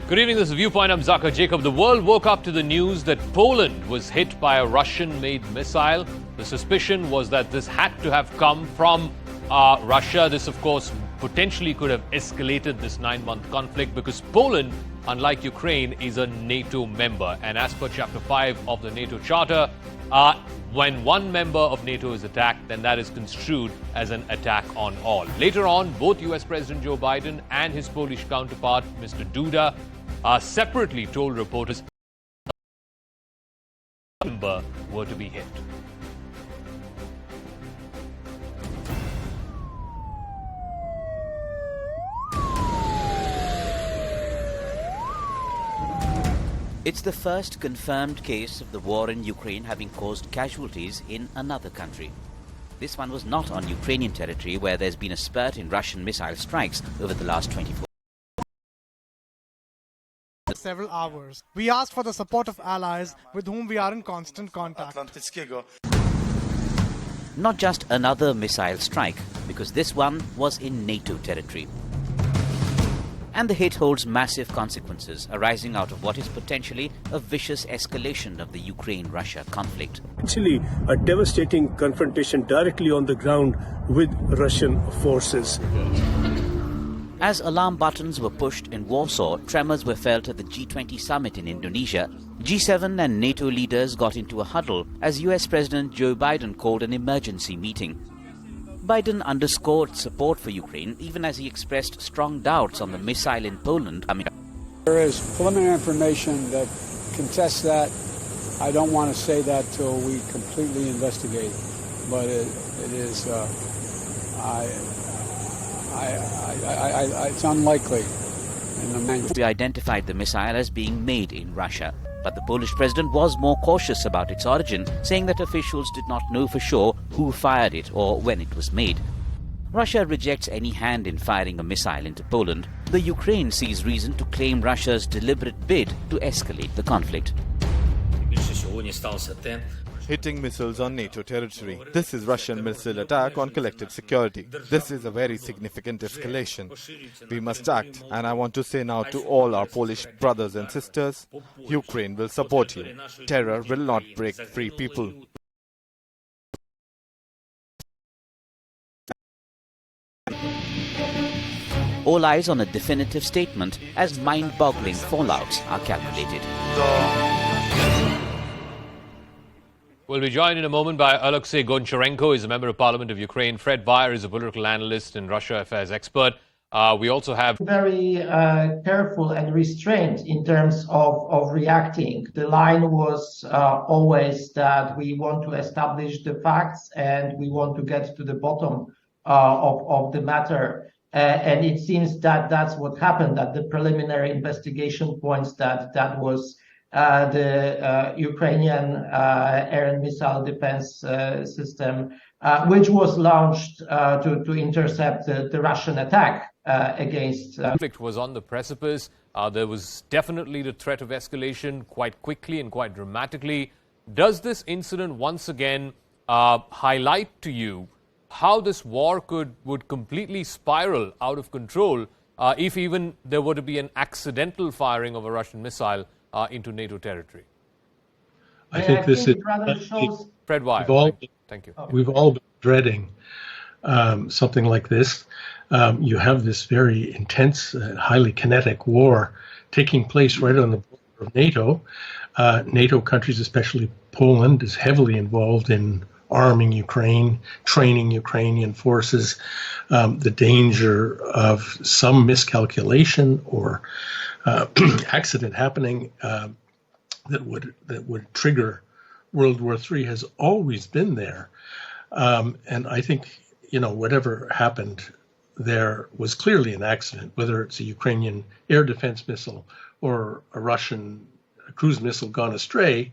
Good evening, this is Viewpoint. I'm Zaka Jacob. The world woke up to the news that Poland was hit by a Russian-made missile. The suspicion was that this had to have come from Russia. This, of course, potentially could have escalated this 9-month conflict because Poland, unlike Ukraine, is a NATO member. And as per Chapter 5 of the NATO Charter, when one member of NATO is attacked, then that is construed as an attack on all. Later on, both US President Joe Biden and his Polish counterpart, Mr. Duda, separately told reporters member were to be hit. It's the first confirmed case of the war in Ukraine having caused casualties in another country. This one was not on Ukrainian territory, where there's been a spurt in Russian missile strikes over the last 24 several hours. We asked for the support of allies with whom we are in constant contact. Not just another missile strike, because this one was in NATO territory. And the hit holds massive consequences arising out of what is potentially a vicious escalation of the Ukraine-Russia conflict. Actually, a devastating confrontation directly on the ground with Russian forces. As alarm buttons were pushed in Warsaw, tremors were felt at the G20 summit in Indonesia. G7 and NATO leaders got into a huddle as US President Joe Biden called an emergency meeting. Biden underscored support for Ukraine, even as he expressed strong doubts on the missile in Poland. There is preliminary information that contests that. I don't want to say that till we completely investigate, but it is. It's unlikely. We identified the missile as being made in Russia. But the Polish president was more cautious about its origin, saying that officials did not know for sure who fired it or when it was made. Russia rejects any hand in firing a missile into Poland. The Ukraine sees reason to claim Russia's deliberate bid to escalate the conflict. Hitting missiles on NATO territory. This is Russian missile attack on collective security. This is a very significant escalation. We must act, and I want to say now to all our Polish brothers and sisters, Ukraine will support you. Terror will not break free people. All eyes on a definitive statement as mind-boggling fallouts are calculated. We'll be joined in a moment by Alexei Goncharenko. He's a member of Parliament of Ukraine. Fred Weyer is a political analyst and Russia affairs expert. We also have very careful and restrained in terms of reacting. The line was always that we want to establish the facts and we want to get to the bottom of the matter. And it seems that that's what happened, that the preliminary investigation points that was the Ukrainian air and missile defense system, which was launched to intercept the Russian attack against. Conflict was on the precipice. There was definitely the threat of escalation quite quickly and quite dramatically. Does this incident once again highlight to you how this war would completely spiral out of control if even there were to be an accidental firing of a Russian missile into NATO territory? I think this is Fred Weyer. Thank you. We've all been dreading something like this. You have this very intense, highly kinetic war taking place right on the border of NATO. NATO countries, especially Poland, is heavily involved in arming Ukraine, training Ukrainian forces. The danger of some miscalculation or accident happening that would trigger World War III has always been there. And I think, whatever happened there was clearly an accident, whether it's a Ukrainian air defense missile or a Russian cruise missile gone astray.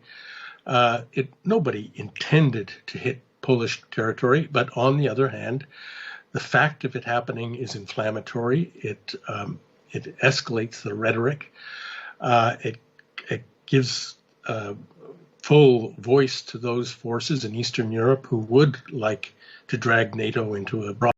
Nobody intended to hit Polish territory, but on the other hand, the fact of it happening is inflammatory. It escalates the rhetoric. It gives full voice to those forces in Eastern Europe who would like to drag NATO into a broad.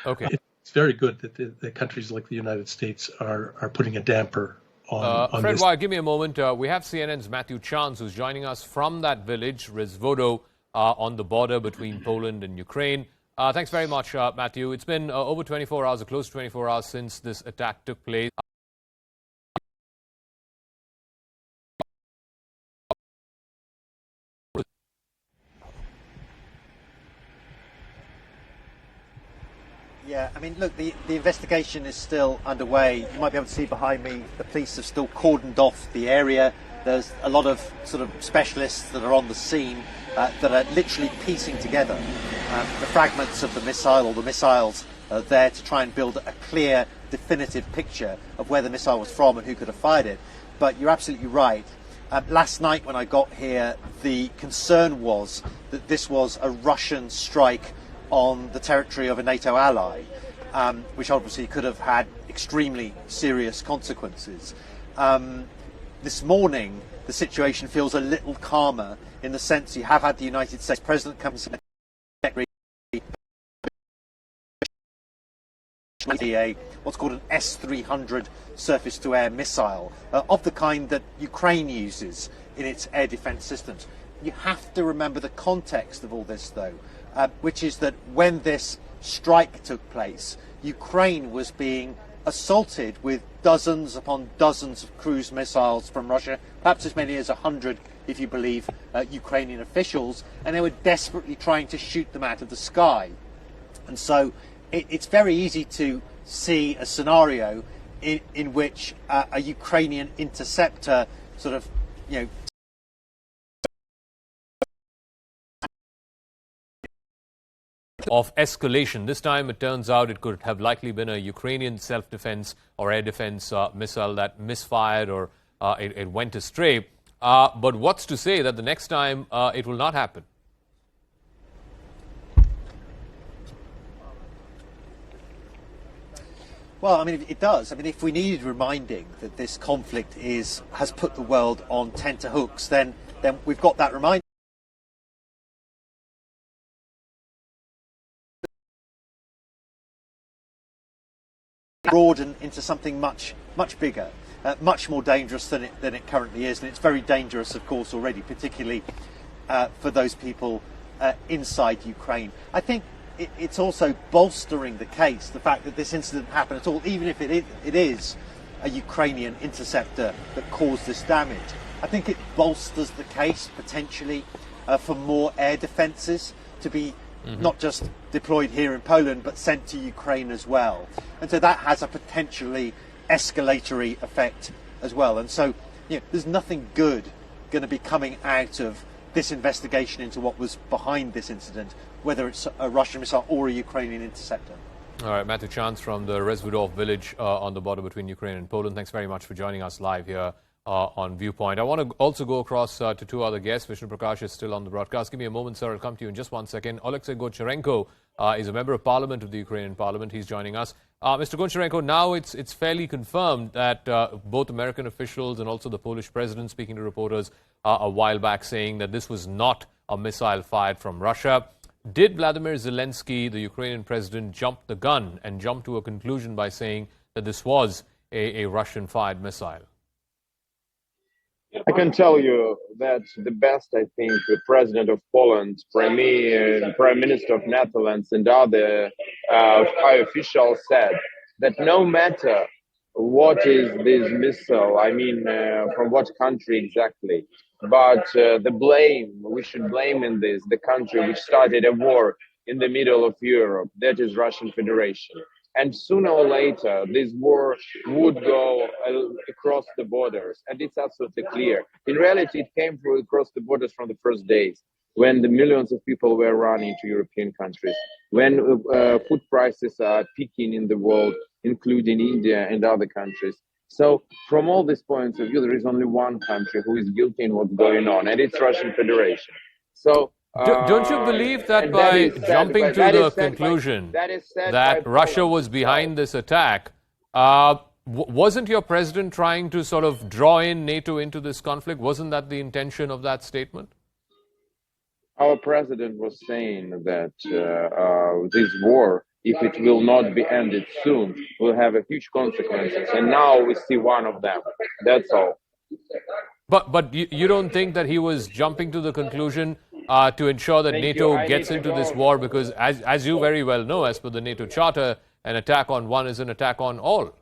Okay. It's it's very good that the countries like the United States are putting a damper on Fred this. Wire, give me a moment. We have CNN's Matthew Chance, who's joining us from that village, Rizvodo, on the border between Poland and Ukraine. Thanks very much, Matthew. It's been over 24 hours, or close to 24 hours, since this attack took place. Yeah, I mean, look, the investigation is still underway. You might be able to see behind me, the police have still cordoned off the area. There's a lot of sort of specialists that are on the scene that are literally piecing together the fragments of the missile or the missiles there to try and build a clear, definitive picture of where the missile was from and who could have fired it. But you're absolutely right. Last night when I got here, the concern was that this was a Russian strike on the territory of a NATO ally, which obviously could have had extremely serious consequences. This morning, the situation feels a little calmer in the sense you have had the United States President come to what's called an S-300 surface-to-air missile of the kind that Ukraine uses in its air defence systems. You have to remember the context of all this, though, which is that when this strike took place, Ukraine was being assaulted with dozens upon dozens of cruise missiles from Russia, perhaps as many as 100 if you believe Ukrainian officials, and they were desperately trying to shoot them out of the sky. And so it's very easy to see a scenario in which a Ukrainian interceptor sort of, of escalation. This time it turns out it could have likely been a Ukrainian self-defense or air defense missile that misfired or it went astray. But what's to say that the next time it will not happen? Well, I mean, it does. I mean, if we needed reminding that this conflict has put the world on tenterhooks, then we've got that reminder. Broaden into something much bigger, much more dangerous than it currently is, and it's very dangerous, of course, already, particularly for those people inside Ukraine. I think it's also bolstering the case, the fact that this incident happened at all, even if it is a Ukrainian interceptor that caused this damage. I think it bolsters the case potentially for more air defences to be not just deployed here in Poland, but sent to Ukraine as well. And so that has a potentially escalatory effect as well. And so, there's nothing good going to be coming out of this investigation into what was behind this incident, whether it's a Russian missile or a Ukrainian interceptor. All right, Matthew Chance from the Rezvodov village on the border between Ukraine and Poland. Thanks very much for joining us live here on Viewpoint. I want to also go across to two other guests. Vishnu Prakash is still on the broadcast. Give me a moment, sir. I'll come to you in just 1 second. Oleksiy Goncharenko is a member of parliament of the Ukrainian parliament. He's joining us. Mr. Goncharenko, now it's fairly confirmed that both American officials and also the Polish president, speaking to reporters a while back, saying that this was not a missile fired from Russia. Did Vladimir Zelensky, the Ukrainian president, jump the gun and jump to a conclusion by saying that this was a Russian-fired missile? I can tell you that the best, I think, the president of Poland, Prime Minister of Netherlands, and other high officials said that no matter what is this missile, I mean, from what country exactly, but we should blame in this the country which started a war in the middle of Europe, that is Russian Federation. And sooner or later, this war would go across the borders, and it's absolutely clear. In reality, it came across the borders from the first days, when the millions of people were running to European countries, when food prices are peaking in the world, including India and other countries. So from all these points of view, there is only one country who is guilty in what's going on, and it's Russian Federation. So don't you believe that by jumping to the conclusion that Russia was behind this attack, wasn't your president trying to sort of draw in NATO into this conflict? Wasn't that the intention of that statement? Our president was saying that this war if it will not be ended soon, will have a huge consequences. And now we see one of them. That's all. But you don't think that he was jumping to the conclusion to ensure that Thank you. NATO I gets need to into go. this war? Because as you very well know, as per the NATO Charter, an attack on one is an attack on all.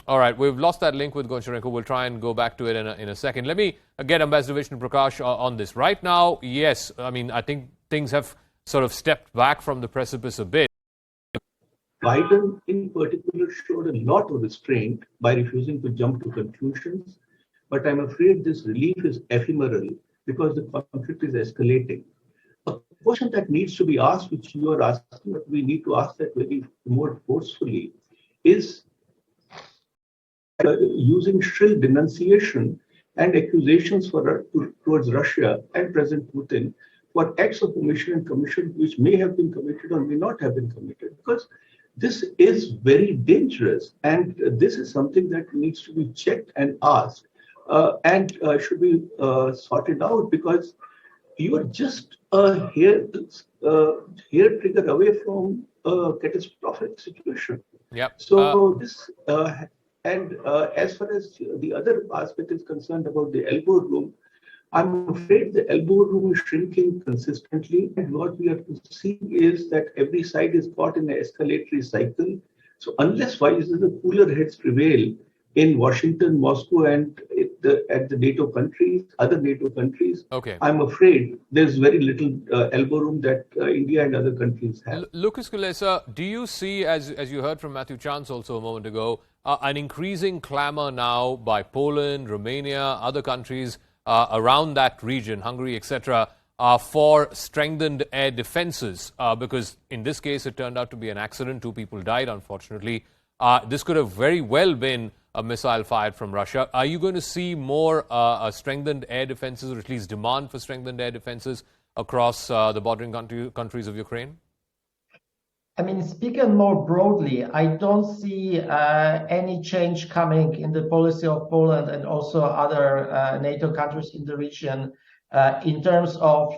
All right, we've lost that link with Goncharenko. We'll try and go back to it in a second. Let me get Ambassador Vishnu Prakash on this. Right now, yes, I mean, I think things have sort of stepped back from the precipice a bit. Biden, in particular, showed a lot of restraint by refusing to jump to conclusions. But I'm afraid this relief is ephemeral because the conflict is escalating. A question that needs to be asked, which you are asking, but we need to ask that very more forcefully, is using shrill denunciation and accusations towards Russia and President Putin for acts of omission and commission which may have been committed or may not have been committed. Because this is very dangerous, and this is something that needs to be checked and asked and should be sorted out, because you are just a hair trigger away from a catastrophic situation. Yep. So as far as the other aspect is concerned about the elbow room, I'm afraid the elbow room is shrinking consistently, and what we are seeing is that every side is caught in an escalatory cycle. So unless the cooler heads prevail in Washington, Moscow, and at the NATO countries, other NATO countries, okay, I'm afraid there's very little elbow room that India and other countries have. Lucas Kulesa, do you see, as you heard from Matthew Chance also a moment ago, an increasing clamor now by Poland, Romania, other countries around that region, Hungary, etc., for strengthened air defenses? Because in this case, it turned out to be an accident. 2 people died, unfortunately. This could have very well been a missile fired from Russia. Are you going to see more strengthened air defenses, or at least demand for strengthened air defenses across the bordering countries of Ukraine? I mean, speaking more broadly, I don't see any change coming in the policy of Poland and also other NATO countries in the region in terms of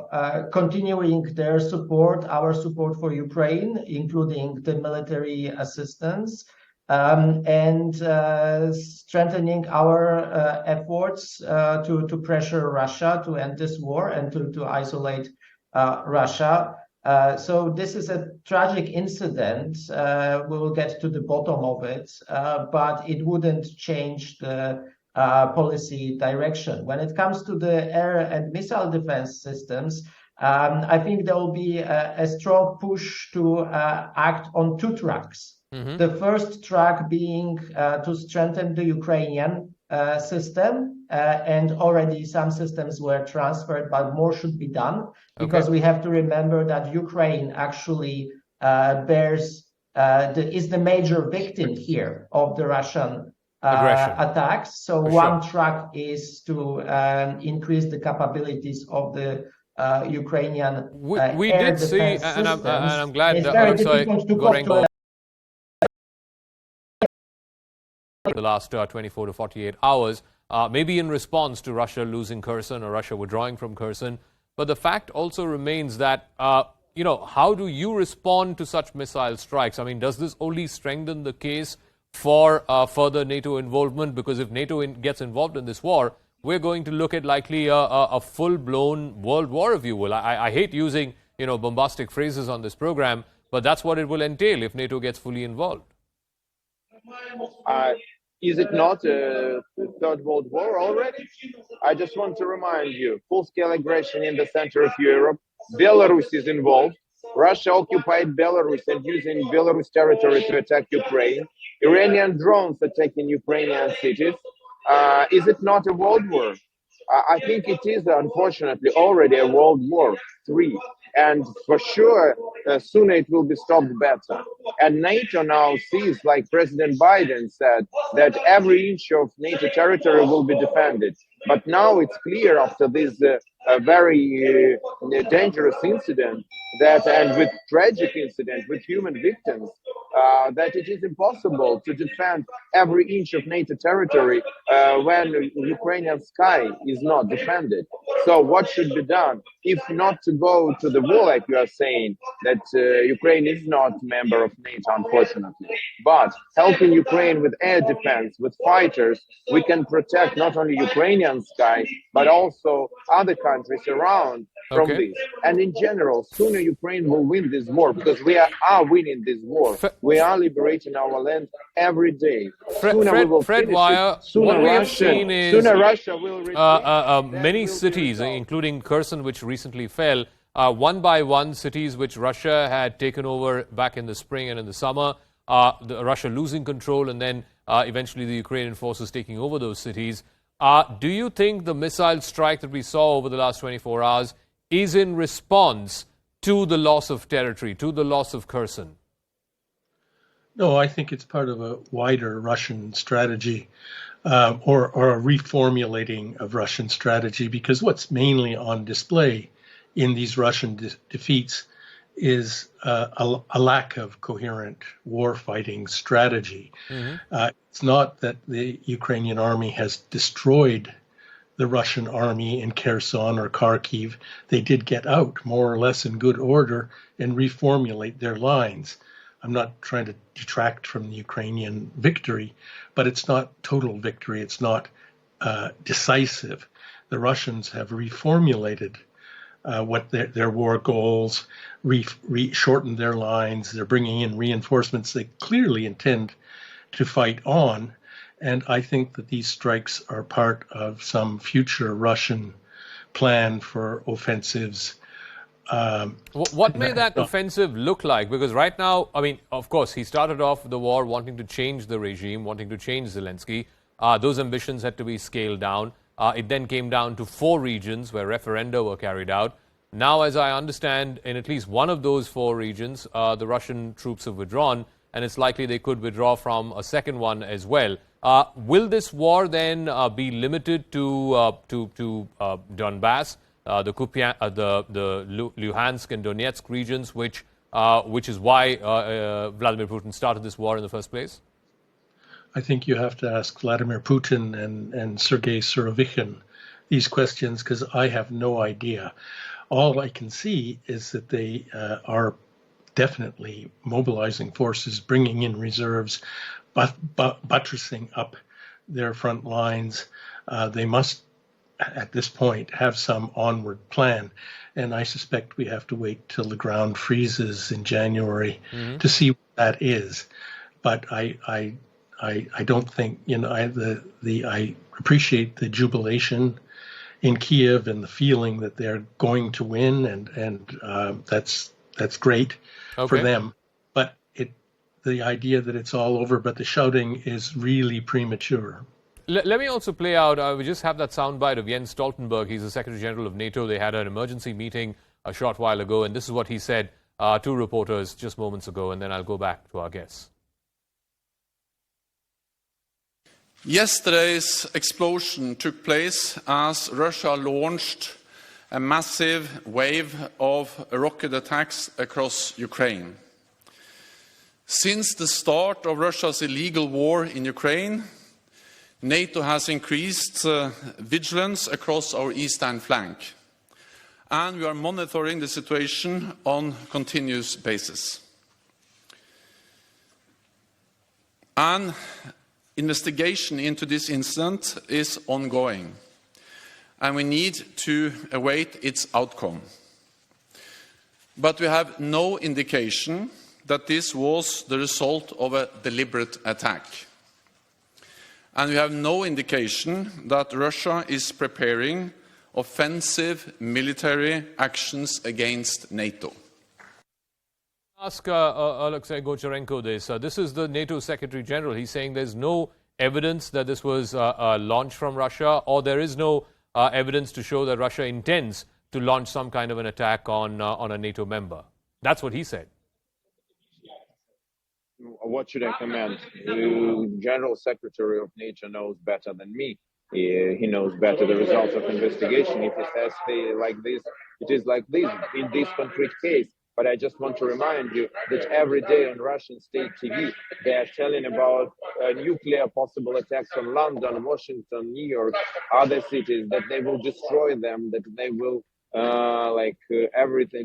continuing their support, our support for Ukraine, including the military assistance, and strengthening our efforts to pressure Russia to end this war and to isolate Russia. So this is a tragic incident. We will get to the bottom of it, but it wouldn't change the policy direction. When it comes to the air and missile defense systems, I think there will be a strong push to act on 2 tracks. Mm-hmm. The first track being to strengthen the Ukrainian system, and already some systems were transferred, but more should be done, because we have to remember that Ukraine actually is the major victim here of the Russian attacks. So one track is to increase the capabilities of the Ukrainian we air did see, and I'm glad that the last 24 to 48 hours, maybe in response to Russia losing Kherson or Russia withdrawing from Kherson. But the fact also remains that, how do you respond to such missile strikes? I mean, does this only strengthen the case for further NATO involvement? Because if NATO gets involved in this war, we're going to look at likely a full-blown world war, if you will. I hate using, bombastic phrases on this program, but that's what it will entail if NATO gets fully involved. Is it not a Third World War already? I just want to remind you, full-scale aggression in the center of Europe. Belarus is involved. Russia occupied Belarus and using Belarus territory to attack Ukraine. Iranian drones attacking Ukrainian cities. Is it not a world war? I think it is, unfortunately, already a World War III. And for sure, sooner it will be stopped better. And NATO now sees, like President Biden said, that every inch of NATO territory will be defended. But now it's clear after this very dangerous incident and with tragic incident with human victims, that it is impossible to defend every inch of NATO territory when Ukrainian sky is not defended. So what should be done? If not to go to the war, like you are saying, that Ukraine is not a member of NATO, unfortunately, but helping Ukraine with air defense, with fighters, we can protect not only Ukrainian sky, but also other countries around from Okay. this. And in general, sooner Ukraine will win this war, because we are winning this war. We are liberating our land every day. Sooner we will Fred finish Wire, it. Sooner what we have seen is sooner Russia will retreat. many cities, including Kherson, which recently fell, one by one, cities which Russia had taken over back in the spring and in the summer, Russia losing control, and then eventually the Ukrainian forces taking over those cities. Do you think the missile strike that we saw over the last 24 hours is in response to the loss of territory, to the loss of Kherson? No, I think it's part of a wider Russian strategy, or a reformulating of Russian strategy, because what's mainly on display in these Russian defeats is a lack of coherent war-fighting strategy. It's not that the Ukrainian army has destroyed the Russian army in Kherson or Kharkiv. They did get out more or less in good order and reformulate their lines. I'm not trying to detract from the Ukrainian victory, but it's not total victory. It's not decisive. The Russians have reformulated what their war goals, shortened their lines. They're bringing in reinforcements they clearly intend to fight on. And I think that these strikes are part of some future Russian plan for offensives. What may that offensive look like? Because right now, I mean, of course, he started off the war wanting to change the regime, wanting to change Zelensky. Those ambitions had to be scaled down. It then came down to 4 regions where referenda were carried out. Now, as I understand, in at least one of those 4 regions, the Russian troops have withdrawn, and it's likely they could withdraw from a second one as well. Will this war then be limited to Donbass, the Luhansk and Donetsk regions, which is why Vladimir Putin started this war in the first place? I think you have to ask Vladimir Putin and Sergei Surovikin these questions, because I have no idea. All I can see is that they are definitely mobilizing forces, bringing in reserves, buttressing up their front lines. They must, at this point, have some onward plan. And I suspect we have to wait till the ground freezes in January to see what that is. But I don't think, I appreciate the jubilation in Kiev and the feeling that they're going to win, and that's great for them. But the idea that it's all over, but the shouting is really premature. Let me also play out, we just have that soundbite of Jens Stoltenberg. He's the Secretary General of NATO. They had an emergency meeting a short while ago, and this is what he said to reporters just moments ago, and then I'll go back to our guests. Yesterday's explosion took place as Russia launched a massive wave of rocket attacks across Ukraine. Since the start of Russia's illegal war in Ukraine, NATO has increased vigilance across our eastern flank, and we are monitoring the situation on a continuous basis. An investigation into this incident is ongoing, and we need to await its outcome. But we have no indication that this was the result of a deliberate attack. And we have no indication that Russia is preparing offensive military actions against NATO. Ask Alexei Gocharenko this. This is the NATO Secretary General. He's saying there's no evidence that this was launched from Russia, or there is no evidence to show that Russia intends to launch some kind of an attack on a NATO member. That's what he said. What should I comment? The General Secretary of NATO knows better than me. He knows better the results of investigation. If he says like this, it is like this. In this concrete case, But I just want to remind you that every day on Russian state TV, they are telling about nuclear possible attacks on London, Washington, New York, other cities, that they will destroy them, that they will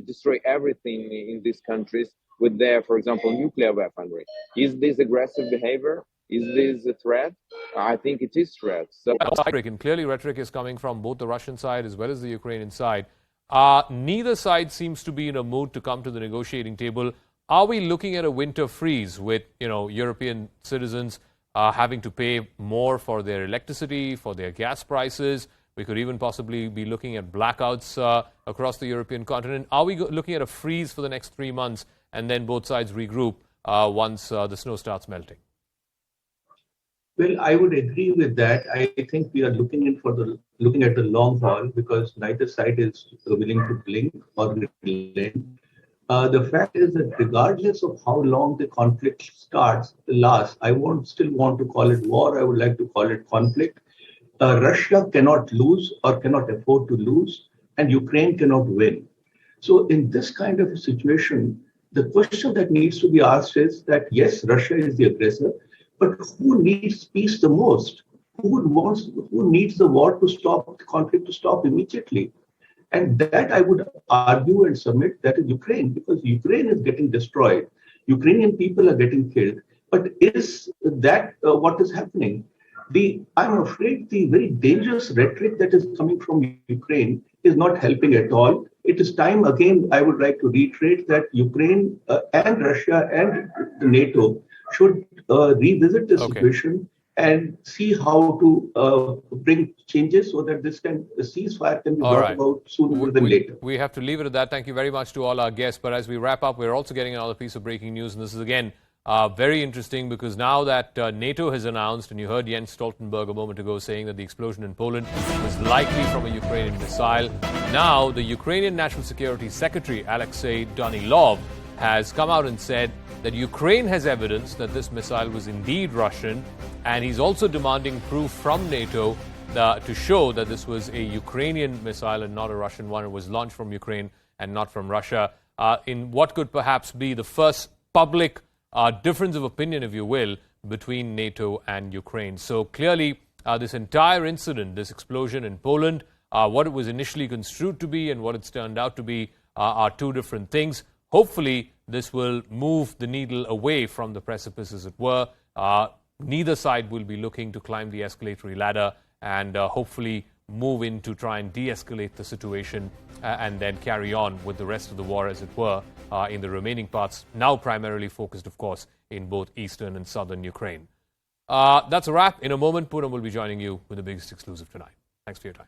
destroy everything in these countries with their, for example, nuclear weaponry. Is this aggressive behavior? Is this a threat? I think it is a threat. So, and clearly rhetoric is coming from both the Russian side as well as the Ukrainian side. Neither side seems to be in a mood to come to the negotiating table. Are we looking at a winter freeze with, European citizens having to pay more for their electricity, for their gas prices? We could even possibly be looking at blackouts across the European continent. Are we looking at a freeze for the next 3 months and then both sides regroup once the snow starts melting? Well, I would agree with that. I think we are looking at the long haul because neither side is willing to blink or relent. The fact is that regardless of how long the conflict lasts, I still want to call it war. I would like to call it conflict. Russia cannot lose or cannot afford to lose, and Ukraine cannot win. So in this kind of a situation, the question that needs to be asked is that, yes, Russia is the aggressor, but who needs peace the most? Who needs the war to stop, the conflict to stop immediately? And that I would argue and submit that is Ukraine, because Ukraine is getting destroyed. Ukrainian people are getting killed. But is that what is happening? I'm afraid the very dangerous rhetoric that is coming from Ukraine is not helping at all. It is time, again, I would like to reiterate that Ukraine and Russia and NATO should revisit the situation and see how to bring changes so that the ceasefire can be brought about sooner than later. We have to leave it at that. Thank you very much to all our guests. But as we wrap up, we're also getting another piece of breaking news. And this is, again, very interesting because now that NATO has announced, and you heard Jens Stoltenberg a moment ago saying that the explosion in Poland was likely from a Ukrainian missile. Now, the Ukrainian National Security Secretary, Alexei Danilov, has come out and said that Ukraine has evidence that this missile was indeed Russian, and he's also demanding proof from NATO to show that this was a Ukrainian missile and not a Russian one. It was launched from Ukraine and not from Russia, in what could perhaps be the first public difference of opinion, if you will, between NATO and Ukraine. So clearly, this entire incident, this explosion in Poland, what it was initially construed to be and what it's turned out to be are two different things. Hopefully, this will move the needle away from the precipice, as it were. Neither side will be looking to climb the escalatory ladder and hopefully move in to try and de-escalate the situation and then carry on with the rest of the war, as it were, in the remaining parts, now primarily focused, of course, in both eastern and southern Ukraine. That's a wrap. In a moment, Poonam will be joining you with the biggest exclusive tonight. Thanks for your time.